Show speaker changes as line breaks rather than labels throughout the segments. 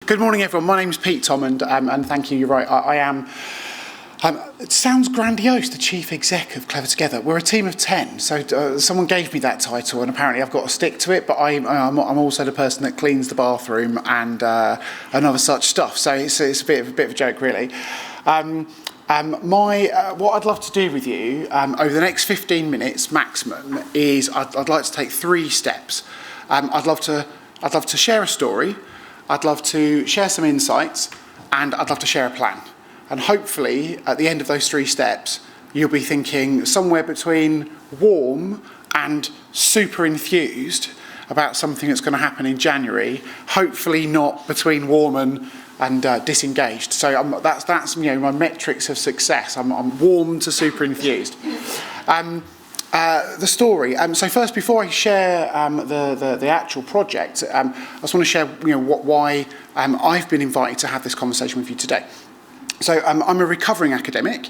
Good morning, everyone. My name's Pete Thomond, and thank you. You're right. I am. It sounds grandiose, the chief exec of Clever Together. We're a team of 10, so someone gave me that title, and apparently I've got to stick to it. But I'm also the person that cleans the bathroom and other such stuff. So it's a bit of a joke, really. What I'd love to do with you over the next 15 minutes maximum is I'd like to take 3 steps. I'd love to share a story. I'd love to share some insights, and I'd love to share a plan. And hopefully, at the end of those 3 steps, you'll be thinking somewhere between warm and super enthused about something that's going to happen in January. Hopefully, not between warm and disengaged. So that's my metrics of success. I'm warm to super enthused. The story. So first, before I share the actual project, I just want to share why I've been invited to have this conversation with you today. So I'm a recovering academic.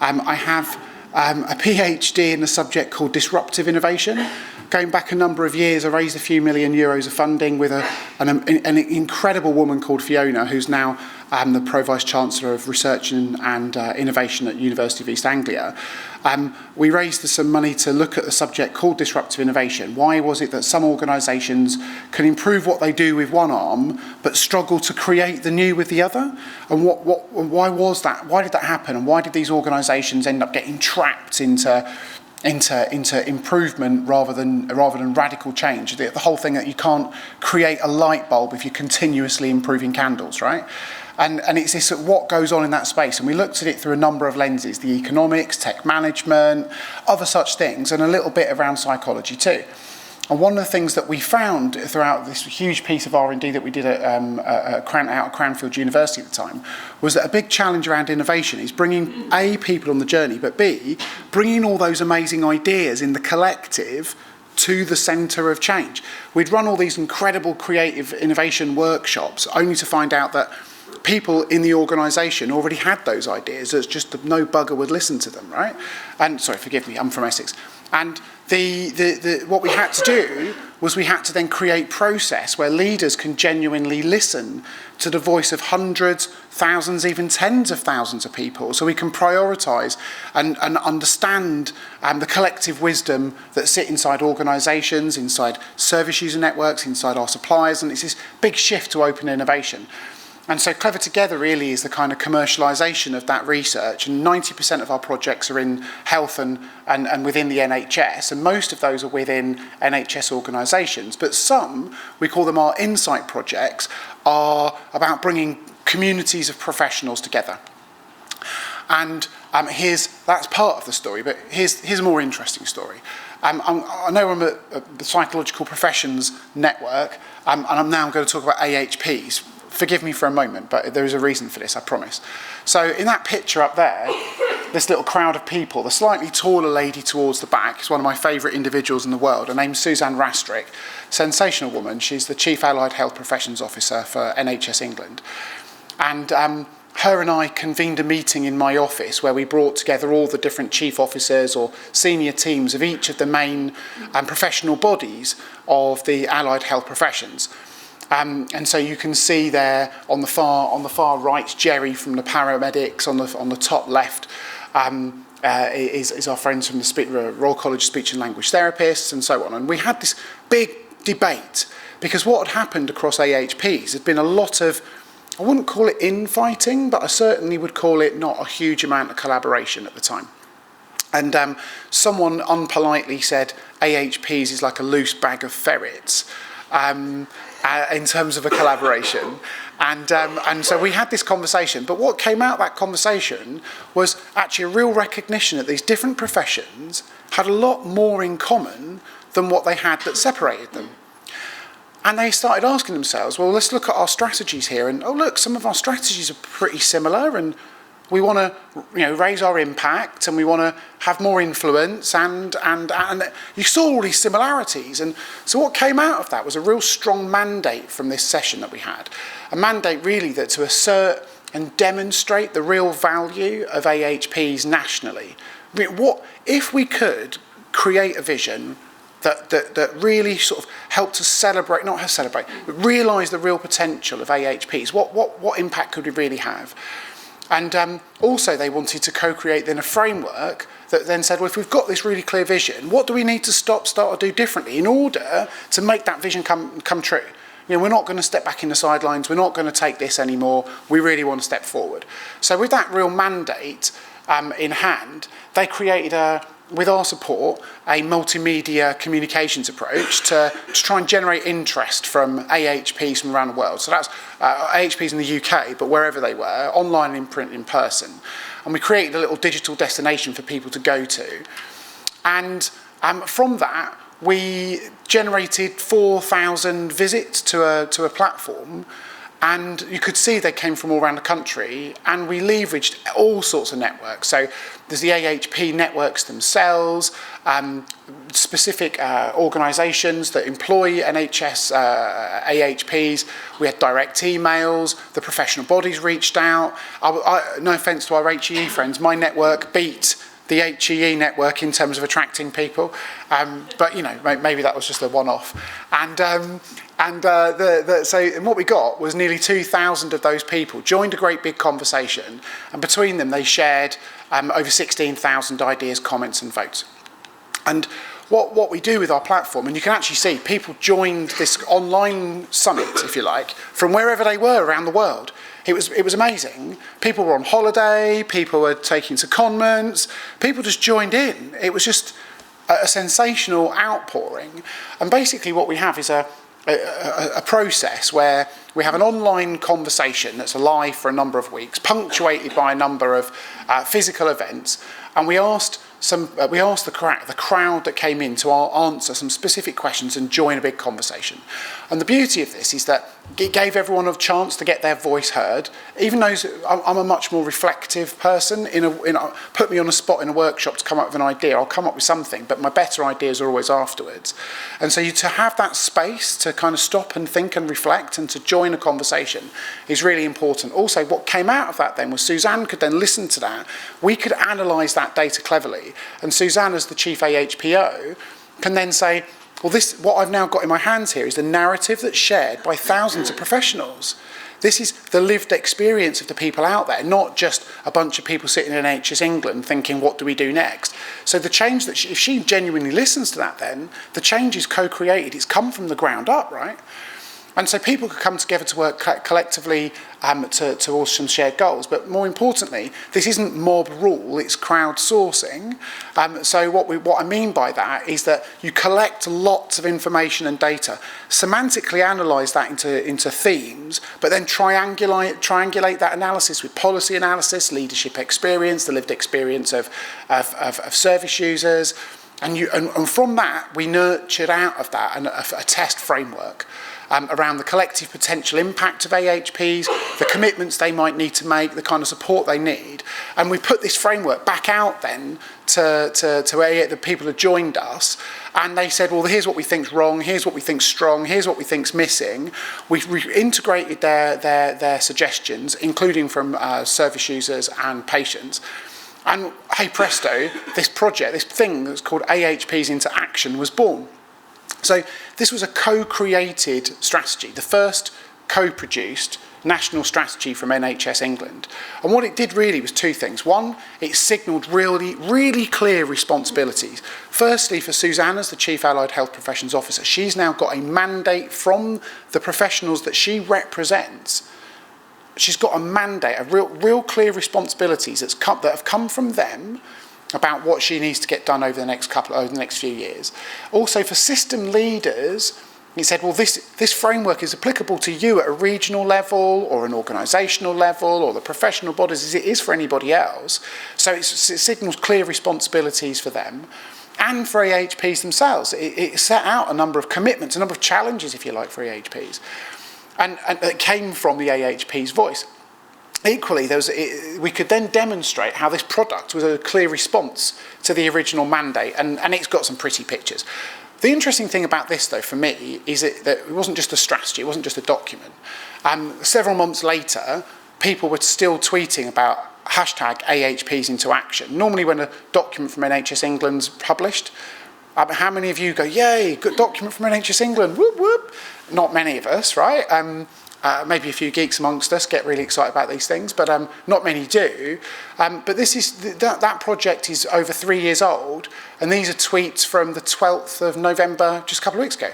I have a PhD in a subject called disruptive innovation. Going back a number of years, I raised a few million euros of funding with an incredible woman called Fiona, who's now the Pro Vice-Chancellor of Research and Innovation at University of East Anglia. We raised some money to look at a subject called disruptive innovation. Why was it that some organisations can improve what they do with one arm, but struggle to create the new with the other? And why was that? Why did that happen? And why did these organisations end up getting trapped into improvement rather than radical change? The whole thing that you can't create a light bulb if you're continuously improving candles, right? And it's this what goes on in that space. And we looked at it through a number of lenses: the economics, tech management, other such things, and a little bit around psychology too. And one of the things that we found throughout this huge piece of R&D that we did out at Cranfield University at the time was that a big challenge around innovation is bringing A, people on the journey, but B, bringing all those amazing ideas in the collective to the centre of change. We'd run all these incredible creative innovation workshops only to find out that people in the organisation already had those ideas. It's just that no bugger would listen to them, right? And sorry, forgive me, I'm from Essex. And what we had to do was we had to then create process where leaders can genuinely listen to the voice of hundreds, thousands, even tens of thousands of people, so we can prioritise and understand the collective wisdom that sit inside organisations, inside service user networks, inside our suppliers, and it's this big shift to open innovation. And so Clever Together really is the kind of commercialisation of that research, and 90% of our projects are in health and within the NHS, and most of those are within NHS organisations. But some, we call them our insight projects, are about bringing communities of professionals together. And that's part of the story, but here's a more interesting story. I know I'm at the Psychological Professions Network, and I'm now going to talk about AHPs. Forgive me for a moment, but there is a reason for this, I promise. So in that picture up there, this little crowd of people, the slightly taller lady towards the back is one of my favourite individuals in the world. Her name's Suzanne Rastrick, sensational woman. She's the Chief Allied Health Professions Officer for NHS England. And her and I convened a meeting in my office where we brought together all the different chief officers or senior teams of each of the main professional bodies of the allied health professions. And so you can see there on the far right, Jerry from the paramedics. On the top left is our friends from the Royal College of Speech and Language Therapists, and so on. And we had this big debate because what had happened across AHPs had been a lot of, I wouldn't call it infighting, but I certainly would call it not a huge amount of collaboration at the time. And someone unpolitely said AHPs is like a loose bag of ferrets. In terms of a collaboration, and so we had this conversation. But what came out of that conversation was actually a real recognition that these different professions had a lot more in common than what they had that separated them. And they started asking themselves, well, let's look at our strategies here, and oh look, some of our strategies are pretty similar, and we want to, raise our impact, and we want to have more influence, and you saw all these similarities. And so what came out of that was a real strong mandate from this session that we had, a mandate really that to assert and demonstrate the real value of AHPs nationally. I mean, what if we could create a vision that really sort of helped to celebrate, but realise the real potential of AHPs. What impact could we really have? And also they wanted to co-create then a framework that then said, well, if we've got this really clear vision, what do we need to start or do differently in order to make that vision come true? We're not going to step back in the sidelines. We're not going to take this anymore. We really want to step forward. So with that real mandate in hand, they created, with our support, a multimedia communications approach to try and generate interest from AHPs from around the world. So that's AHPs in the UK, but wherever they were, online, in print, in person. And we created a little digital destination for people to go to. And from that, we generated 4,000 visits to a platform, and you could see they came from all around the country, and we leveraged all sorts of networks. So there's the AHP networks themselves, specific organisations that employ NHS AHPs. We had direct emails, the professional bodies reached out. No offence to our HEE friends, my network beat the HEE network in terms of attracting people, but maybe that was just a one-off. So what we got was nearly 2,000 of those people joined a great big conversation, and between them they shared over 16,000 ideas, comments and votes. And what we do with our platform, and you can actually see people joined this online summit, if you like, from wherever they were around the world. It was amazing. People were on holiday, people were taking secondments, people just joined in. It was just a sensational outpouring. And basically what we have is a process where we have an online conversation that's alive for a number of weeks, punctuated by a number of physical events, and we asked the crowd that came in to answer some specific questions and join a big conversation. And the beauty of this is that it gave everyone a chance to get their voice heard. Even though I'm a much more reflective person, put me on a spot in a workshop to come up with an idea, I'll come up with something, but my better ideas are always afterwards. And so to have that space to kind of stop and think and reflect and to join a conversation is really important. Also, what came out of that then was Suzanne could then listen to that. We could analyse that data cleverly. And Suzanne, as the chief AHPO, can then say, well, what I've now got in my hands here is the narrative that's shared by thousands of professionals. This is the lived experience of the people out there, not just a bunch of people sitting in NHS England thinking, what do we do next? So the change that if she genuinely listens to that then, the change is co-created. It's come from the ground up, right? And so people could come together to work collectively towards some shared goals. But more importantly, this isn't mob rule, it's crowdsourcing. So what I mean by that is that you collect lots of information and data, semantically analyse that into themes, but then triangulate that analysis with policy analysis, leadership experience, the lived experience of service users. And from that, we nurtured out of that a test framework around the collective potential impact of AHPs, the commitments they might need to make, the kind of support they need. And we put this framework back out then to the people who joined us, and they said, well, here's what we think's wrong, here's what we think's strong, here's what we think's missing. We integrated their suggestions, including from service users and patients. And hey presto, this project, this thing that's called AHPs into Action was born. So this was a co-created strategy, the first co-produced national strategy from NHS England. And what it did really was two things. One, it signalled really, really clear responsibilities. Firstly, for Suzanne as the Chief Allied Health Professions Officer, she's now got a mandate from the professionals that she represents. She's got a mandate, real clear responsibilities that have come from them about what she needs to get done over the next few years. Also, for system leaders, he said, well, this framework is applicable to you at a regional level or an organisational level or the professional bodies as it is for anybody else. So it signals clear responsibilities for them. And for AHPs themselves, it set out a number of commitments, a number of challenges, if you like, for AHPs. And it came from the AHP's voice. Equally, we could then demonstrate how this product was a clear response to the original mandate, and it's got some pretty pictures. The interesting thing about this, though, for me, is that it wasn't just a strategy, it wasn't just a document. Several months later, people were still tweeting about #AHPs into action. Normally when a document from NHS England's published, How many of you go, yay, good document from NHS England, whoop, whoop? Not many of us, right? Maybe a few geeks amongst us get really excited about these things, but not many do. But that project is over 3 years old, and these are tweets from the 12th of November, just a couple of weeks ago.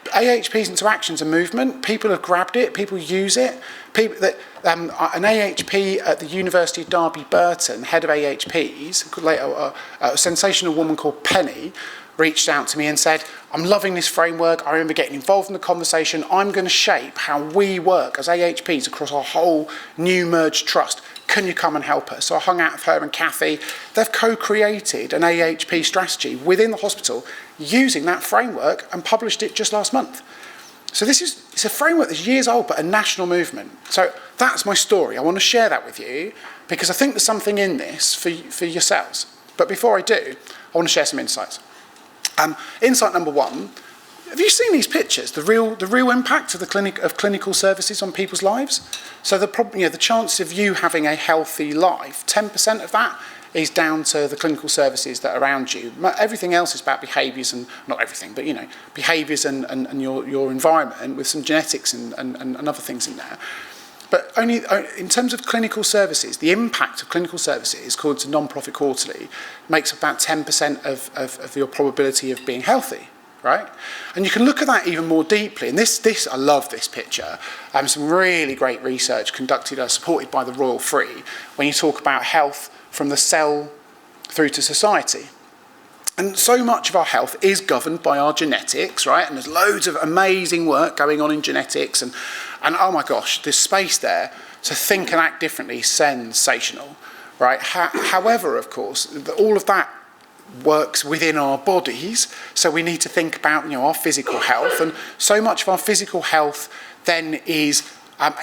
AHPs into action's a movement. People have grabbed it. People use it. An AHP at the University of Derby Burton, head of AHPs, a sensational woman called Penny, reached out to me and said, I'm loving this framework. I remember getting involved in the conversation. I'm going to shape how we work as AHPs across our whole new merged trust. Can you come and help us? So I hung out with her and Kathy. They've co-created an AHP strategy within the hospital using that framework and published it just last month. So it's a framework that's years old, but a national movement. So that's my story. I want to share that with you because I think there's something in this for yourselves. But before I do, I want to share some insights. Insight number one, have you seen these pictures? The real impact of clinical services on people's lives. So the chance of you having a healthy life, 10% of that is down to the clinical services that are around you. Everything else is about behaviours and not everything, but behaviours and your environment with some genetics and other things in there. But only in terms of clinical services, the impact of clinical services, according to Non-Profit Quarterly, makes about 10% of your probability of being healthy, right? And you can look at that even more deeply. And I love this picture. Some really great research conducted, supported by the Royal Free, when you talk about health from the cell through to society. And so much of our health is governed by our genetics, right? And there's loads of amazing work going on in genetics. And oh my gosh, this space there to think and act differently is sensational, right? However, of course, all of that works within our bodies. So we need to think about our physical health. And so much of our physical health then is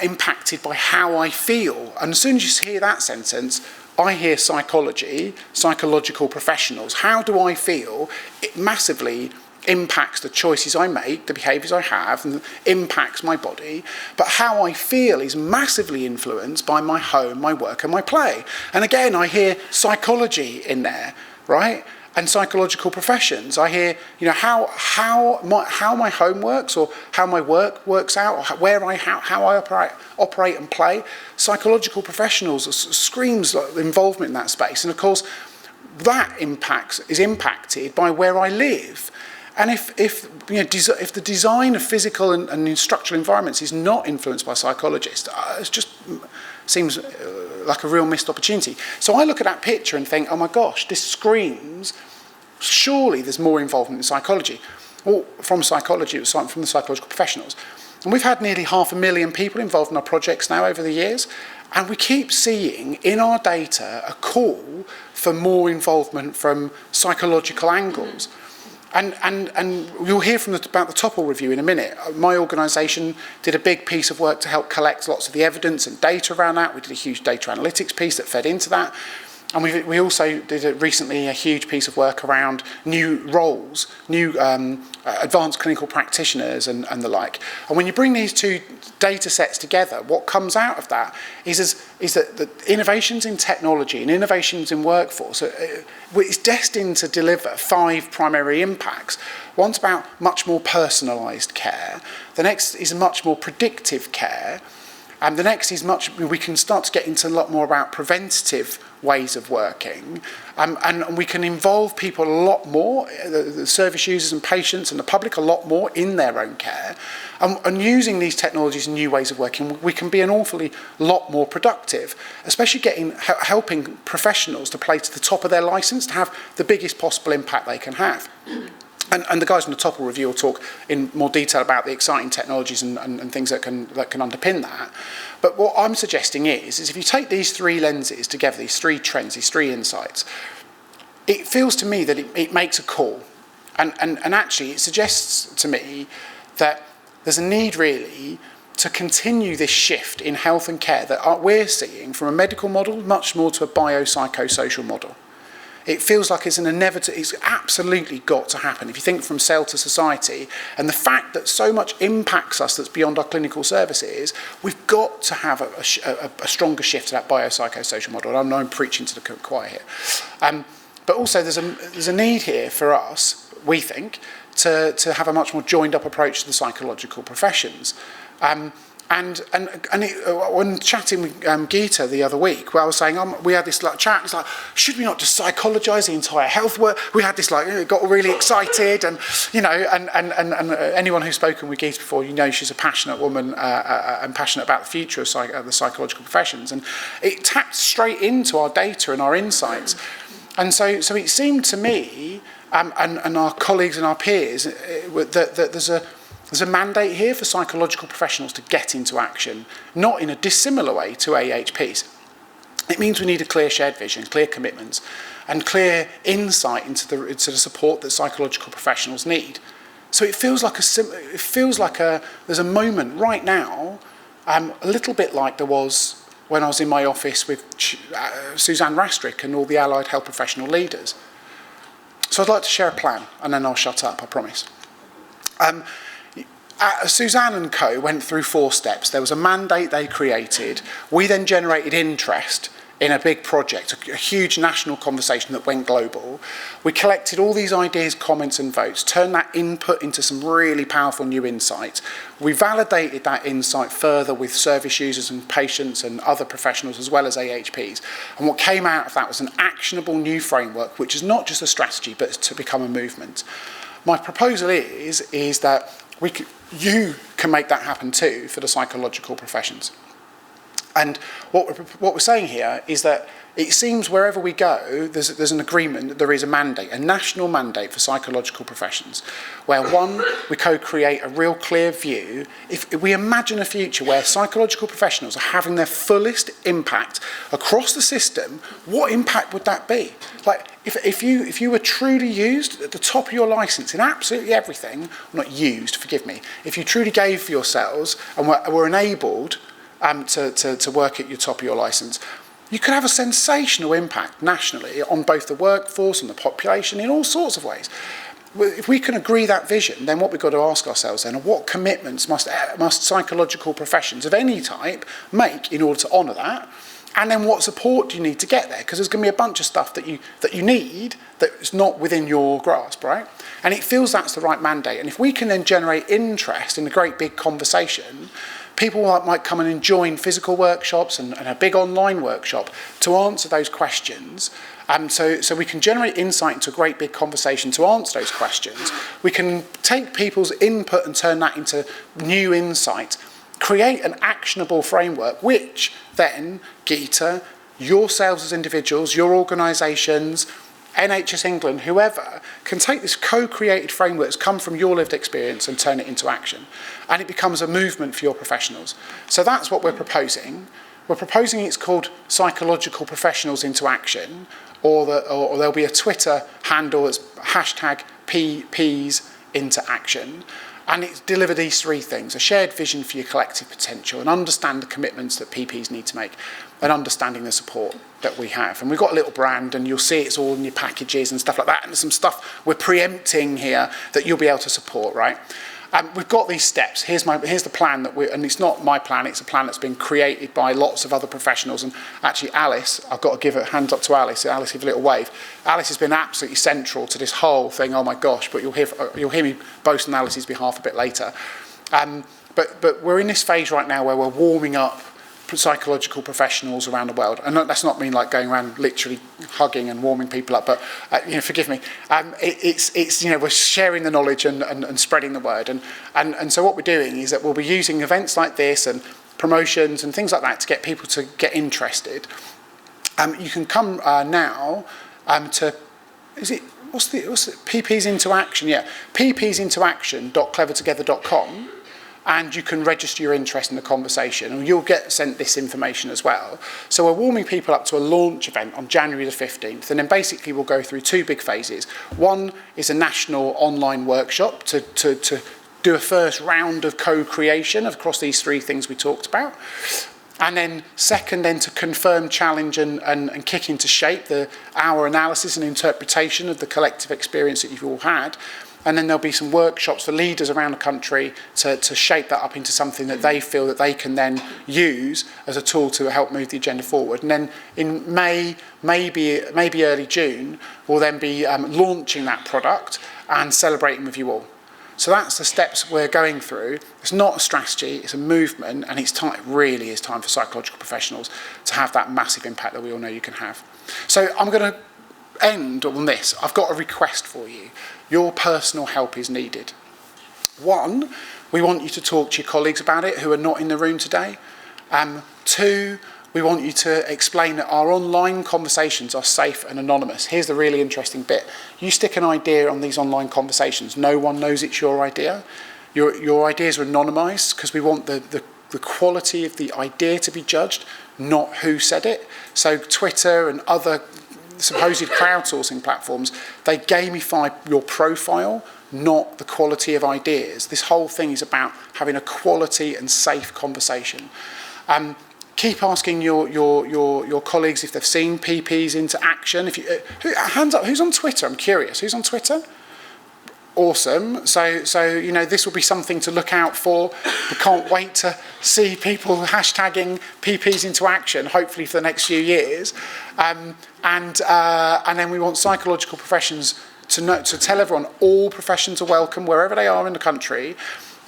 impacted by how I feel. And as soon as you hear that sentence, I hear psychology, psychological professionals. How do I feel? It massively impacts the choices I make, the behaviours I have, and impacts my body. But how I feel is massively influenced by my home, my work, and my play. And again, I hear psychology in there, right? And psychological professions. I hear, how my home works, or how my work works out, or how I operate and play. Psychological professionals screams like involvement in that space, and of course, that is impacted by where I live. And if the design of physical and structural environments is not influenced by psychologists, it just seems like a real missed opportunity. So I look at that picture and think, oh my gosh, this screams, surely there's more involvement in psychology. Well, from psychology, from the psychological professionals. And we've had nearly 500,000 people involved in our projects now over the years, and we keep seeing in our data a call for more involvement from psychological angles. And you'll hear about the Topple review in a minute. My organisation did a big piece of work to help collect lots of the evidence and data around that. We did a huge data analytics piece that fed into that. And we also did recently a huge piece of work around new roles, new advanced clinical practitioners and the like. And when you bring these two data sets together, what comes out of that is that the innovations in technology and innovations in workforce is destined to deliver 5 primary impacts. One's about much more personalised care. The next is much more predictive care. And the next is we can start to get into a lot more about preventative ways of working. And we can involve people a lot more, the service users and patients and the public a lot more in their own care. And using these technologies and new ways of working, we can be an awfully lot more productive, especially helping professionals to play to the top of their licence to have the biggest possible impact they can have. And the guys from the Topple review will talk in more detail about the exciting technologies and things that can underpin that. But what I'm suggesting is if you take these 3 lenses together, these 3 trends, these 3 insights, it feels to me that it makes a call. And actually it suggests to me that there's a need really to continue this shift in health and care that we're seeing from a medical model much more to a biopsychosocial model. It feels like it's it's absolutely got to happen. If you think from cell to society, and the fact that so much impacts us that's beyond our clinical services, we've got to have a stronger shift to that biopsychosocial model. And I know I'm preaching to the choir here. But also there's a need here for us, we think, to have a much more joined up approach to the psychological professions. When chatting with Geeta the other week, where I was saying, we had this chat, it's like, should we not just psychologise the entire health work? We had this got really excited, and anyone who's spoken with Geeta before, she's a passionate woman and passionate about the future of the psychological professions, and it tapped straight into our data and our insights, and so it seemed to me and our colleagues and our peers that there's a mandate here for psychological professionals to get into action, not in a dissimilar way to AHPs. It means we need a clear shared vision, clear commitments, and clear insight into the support that psychological professionals need. So it feels like there's a moment right now, a little bit like there was when I was in my office with Suzanne Rastrick and all the allied health professional leaders. So I'd like to share a plan, and then I'll shut up, I promise. Suzanne and co went through 4 steps. There was a mandate they created. We then generated interest in a big project, a huge national conversation that went global. We collected all these ideas, comments and votes, turned that input into some really powerful new insights. We validated that insight further with service users and patients and other professionals as well as AHPs. And what came out of that was an actionable new framework, which is not just a strategy, but to become a movement. My proposal is that you can make that happen too for the psychological professions. And what we're saying here is that it seems wherever we go, there's an agreement, there is a mandate, a national mandate for psychological professions, where one, we co-create a real clear view. If we imagine a future where psychological professionals are having their fullest impact across the system, what impact would that be? Like, if you were truly used at the top of your licence in absolutely everything, not used, forgive me, if you truly gave yourselves and were enabled to work at your top of your licence, you could have a sensational impact nationally on both the workforce and the population in all sorts of ways. If we can agree that vision, then what we've got to ask ourselves then are what commitments must psychological professions of any type make in order to honour that? And then what support do you need to get there? Because there's going to be a bunch of stuff that you need that's not within your grasp, right? And it feels that's the right mandate. And if we can then generate interest in a great big conversation, people might come in and join physical workshops and a big online workshop to answer those questions. So we can generate insight into a great big conversation to answer those questions. We can take people's input and turn that into new insight, create an actionable framework, which then, Geeta, yourselves as individuals, your organisations, NHS England, whoever, can take this co-created framework that's come from your lived experience and turn it into action. And it becomes a movement for your professionals. So that's what we're proposing. We're proposing it's called Psychological Professionals into Action, or there'll be a Twitter handle that's #PPs into Action. And it's deliver these 3 things: a shared vision for your collective potential, and understand the commitments that PPs need to make, and understanding the support that we have. And we've got a little brand, and you'll see it's all in your packages and stuff like that. And there's some stuff we're preempting here that you'll be able to support, right? We've got these steps. Here's the plan and it's not my plan, it's a plan that's been created by lots of other professionals. And actually Alice, I've got to give a hand up to Alice. Alice, give a little wave. Alice has been absolutely central to this whole thing. Oh my gosh, but you'll hear me boast on Alice's behalf a bit later. But we're in this phase right now where we're warming up psychological professionals around the world, and that's not mean like going around literally hugging and warming people up, but forgive me, it's we're sharing the knowledge and spreading the word, and so what we're doing is that we'll be using events like this and promotions and things like that to get people to get interested. You can come now to what's the PPs into Action? Yeah, ppsintoaction.clevertogether.com. And you can register your interest in the conversation, and you'll get sent this information as well. So we're warming people up to a launch event on January the 15th, and then basically we'll go through 2 big phases. One is a national online workshop to do a first round of co-creation across these 3 things we talked about. And then second, then to confirm, challenge and kick into shape our analysis and interpretation of the collective experience that you've all had. and then there'll be some workshops for leaders around the country to shape that up into something that they feel that they can then use as a tool to help move the agenda forward. And then in May, maybe early June, we'll then be launching that product and celebrating with you all. So that's the steps we're going through. It's not a strategy, it's a movement, and it really is time for psychological professionals to have that massive impact that we all know you can have. So I'm going to end on this. I've got a request for you. Your personal help is needed. One, we want you to talk to your colleagues about it who are not in the room today. Two, we want you to explain that our online conversations are safe and anonymous. Here's the really interesting bit. You stick an idea on these online conversations. No one knows it's your idea. Your ideas are anonymised because we want the quality of the idea to be judged, not who said it. So Twitter and other supposed crowdsourcing platforms, they gamify your profile, not the quality of ideas. This whole thing is about having a quality and safe conversation. Keep asking your colleagues if they've seen PPs into action. Hands up, who's on Twitter? I'm curious. Who's on Twitter? Awesome. So this will be something to look out for. We can't wait to see people hashtagging PPs into action, hopefully for the next few years. And then we want psychological professions to tell everyone all professions are welcome wherever they are in the country.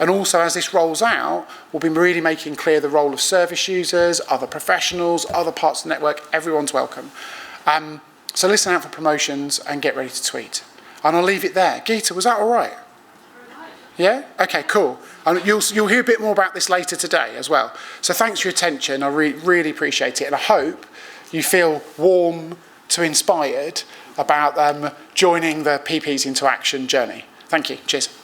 And also, as this rolls out, we'll be really making clear the role of service users, other professionals, other parts of the network. Everyone's welcome. So listen out for promotions and get ready to tweet. And I'll leave it there. Geeta, was that all right? Yeah? Okay, cool. And you'll hear a bit more about this later today as well. So thanks for your attention. I really appreciate it. And I hope you feel warm to inspired about joining the PPs into Action journey. Thank you. Cheers.